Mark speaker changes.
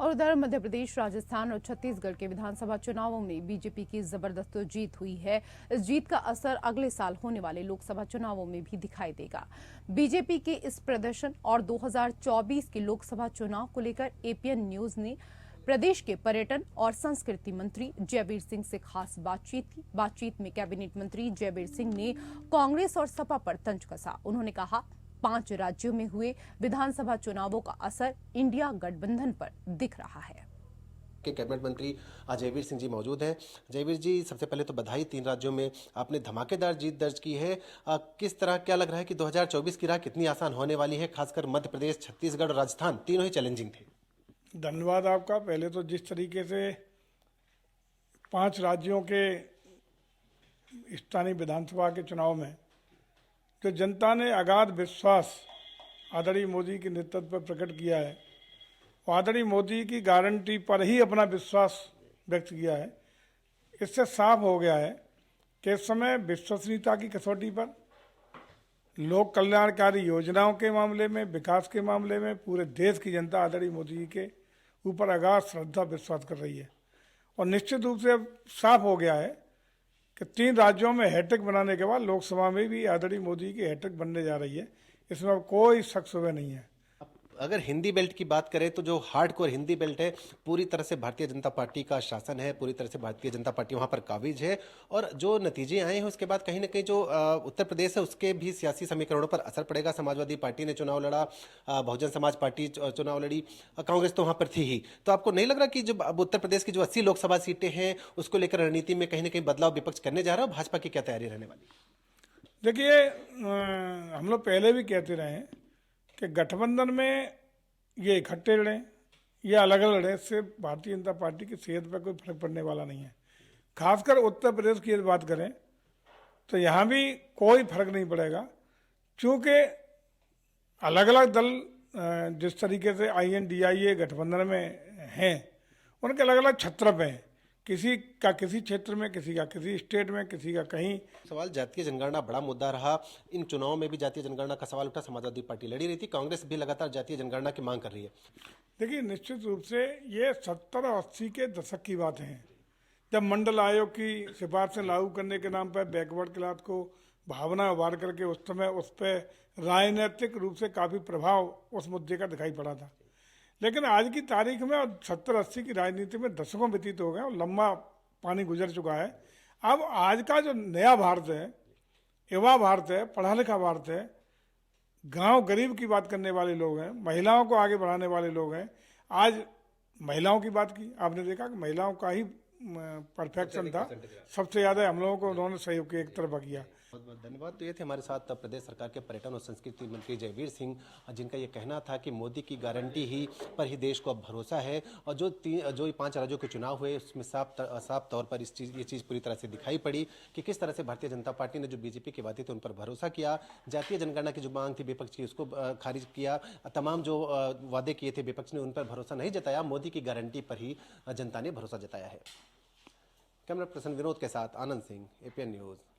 Speaker 1: और उधर मध्य प्रदेश, राजस्थान और छत्तीसगढ़ के विधानसभा चुनावों में बीजेपी की जबरदस्त जीत हुई है। इस जीत का असर अगले साल होने वाले लोकसभा चुनावों में भी दिखाई देगा। बीजेपी के इस प्रदर्शन और 2024 के लोकसभा चुनाव को लेकर एपीएन न्यूज ने प्रदेश के पर्यटन और संस्कृति मंत्री जयवीर सिंह से खास बातचीत की। बातचीत में कैबिनेट मंत्री जयवीर सिंह ने कांग्रेस और सपा पर तंज कसा। उन्होंने कहा, 5 राज्यों में हुए विधानसभा चुनावों का असर इंडिया गठबंधन पर दिख रहा है।
Speaker 2: के कैबिनेट मंत्री जयवीर सिंह जी मौजूद हैं। जयवीर जी, सबसे पहले तो बधाई, 3 राज्यों में आपने धमाकेदार जीत दर्ज की है। किस तरह क्या लग रहा है कि 2024 की राह कितनी आसान होने वाली है? खासकर मध्य प्रदेश, छत्तीसगढ़ और राजस्थान तीनों ही चैलेंजिंग थे।
Speaker 3: धन्यवाद आपका। पहले तो जिस तरीके से 5 राज्यों के स्थानीय विधानसभा के चुनाव में जो जनता ने अगाध विश्वास आदरणीय मोदी के नेतृत्व पर प्रकट किया है, आदरणीय मोदी की गारंटी पर ही अपना विश्वास व्यक्त किया है, इससे साफ हो गया है कि इस समय विश्वसनीयता की कसौटी पर, लोक कल्याणकारी योजनाओं के मामले में, विकास के मामले में पूरे देश की जनता आदरणीय मोदी जी के ऊपर अगाध श्रद्धा विश्वास कर रही है। और निश्चित रूप से साफ हो गया है कि 3 राज्यों में हैट्रिक बनाने के बाद लोकसभा में भी आदरणीय मोदी की हैट्रिक बनने जा रही है। इसमें अब कोई शक शुबह नहीं है।
Speaker 2: अगर हिंदी बेल्ट की बात करें तो जो हार्डकोर हिंदी बेल्ट है, पूरी तरह से भारतीय जनता पार्टी का शासन है, पूरी तरह से भारतीय जनता पार्टी वहां पर काबिज है। और जो नतीजे आए हैं उसके बाद कहीं ना कहीं जो उत्तर प्रदेश है उसके भी सियासी समीकरणों पर असर पड़ेगा। समाजवादी पार्टी ने चुनाव लड़ा, बहुजन समाज पार्टी चुनाव लड़ी, कांग्रेस तो वहां पर थी ही। तो आपको नहीं लग रहा कि जब अब उत्तर प्रदेश की जो 80 लोकसभा सीटें हैं उसको लेकर रणनीति में कहीं ना कहीं बदलाव विपक्ष करने जा रहा है? भाजपा की क्या तैयारी रहने वाली?
Speaker 3: देखिए, हम लोग पहले भी कहते रहे हैं कि गठबंधन में ये इकट्ठे लड़ें या अलग अलग लड़ें, इससे भारतीय जनता पार्टी की सेहत पर कोई फर्क पड़ने वाला नहीं है। खासकर उत्तर प्रदेश की यदि बात करें तो यहाँ भी कोई फर्क नहीं पड़ेगा, क्योंकि अलग अलग दल जिस तरीके से INDIA गठबंधन में हैं, उनके अलग अलग छत्रप हैं, किसी का किसी क्षेत्र में, किसी का किसी स्टेट में, किसी का कहीं।
Speaker 2: सवाल जातीय जनगणना बड़ा मुद्दा रहा। इन चुनावों में भी जातीय जनगणना का सवाल उठा। समाजवादी पार्टी लड़ी रही थी, कांग्रेस भी लगातार जातीय जनगणना की मांग कर रही है।
Speaker 3: देखिए, निश्चित रूप से ये 70 और 80 के दशक की बातें हैं, जब मंडल आयोग की सिफारिशें लागू करने के नाम पर बैकवर्ड क्लास को भावना उभार करके उस समय उस पर राजनीतिक रूप से काफ़ी प्रभाव उस मुद्दे का दिखाई पड़ा था। लेकिन आज की तारीख में 70-80 की राजनीति में दशकों व्यतीत हो गए और लंबा पानी गुजर चुका है। अब आज का जो नया भारत है, युवा भारत है, पढ़ा लिखा भारत है, गांव गरीब की बात करने वाले लोग हैं, महिलाओं को आगे बढ़ाने वाले लोग हैं। आज महिलाओं की बात की, आपने देखा कि महिलाओं का ही परफेक्शन था, सबसे ज़्यादा हम लोगों को उन्होंने सहयोग की एक तरफा किया।
Speaker 2: बहुत बहुत धन्यवाद। तो ये थे हमारे साथ प्रदेश सरकार के पर्यटन और संस्कृति मंत्री जयवीर सिंह, जिनका ये कहना था कि मोदी की गारंटी ही पर ही देश को अब भरोसा है। और जो 5 राज्यों के चुनाव हुए उसमें साफ तौर पर ये चीज़ पूरी तरह से दिखाई पड़ी कि किस तरह से भारतीय जनता पार्टी ने जो बीजेपी के वादे थे उन पर भरोसा किया। जातीय जनगणना की जो मांग थी विपक्ष की उसको खारिज किया। तमाम जो वादे किए थे विपक्ष ने उन पर भरोसा नहीं जताया, मोदी की गारंटी पर ही जनता ने भरोसा जताया है। कैमरा पर्सन विनोद के साथ आनंद सिंह, एपीएन न्यूज़।